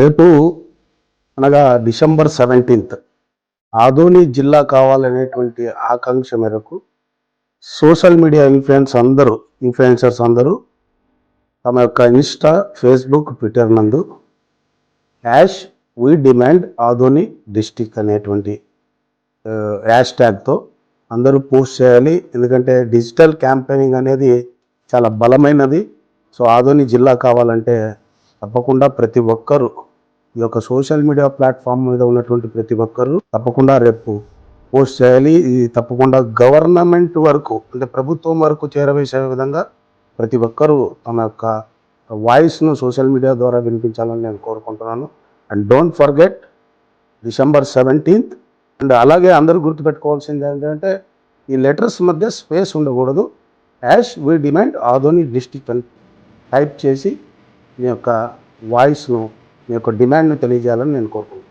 రేపు అనగా December 17th Adoni జిల్లా కావాలనేటువంటి ఆకాంక్ష మేరకు సోషల్ మీడియా ఇన్ఫ్లుయెన్సర్స్ అందరూ తమ యొక్క ఇన్స్టా, ఫేస్బుక్, ట్విట్టర్ నందు hash we demand Adoni district అనేటువంటి హ్యాష్ ట్యాగ్తో అందరూ పోస్ట్ చేయాలి. ఎందుకంటే డిజిటల్ క్యాంపెయినింగ్ అనేది చాలా బలమైనది. సో ఆదోని జిల్లా కావాలంటే తప్పకుండా ప్రతి ఒక్కరూ ఈ యొక్క సోషల్ మీడియా ప్లాట్ఫామ్ మీద ఉన్నటువంటి ప్రతి ఒక్కరూ తప్పకుండా రేపు పోస్ట్ చేయాలి. ఇది తప్పకుండా గవర్నమెంట్ వరకు, అంటే ప్రభుత్వం వరకు చేరవేసే విధంగా ప్రతి ఒక్కరూ తమ యొక్క వాయిస్ను సోషల్ మీడియా ద్వారా వినిపించాలని నేను కోరుకుంటున్నాను. And don't forget December 17th. And అలాగే అందరూ గుర్తుపెట్టుకోవాల్సింది ఏంటంటే ఈ లెటర్స్ మధ్య స్పేస్ ఉండకూడదు. Hash we demand Adoni district అని టైప్ చేసి మీ యొక్క వాయిస్ను, మీ యొక్క డిమాండ్ను తెలియజేయాలని నేను కోరుకుంటున్నాను.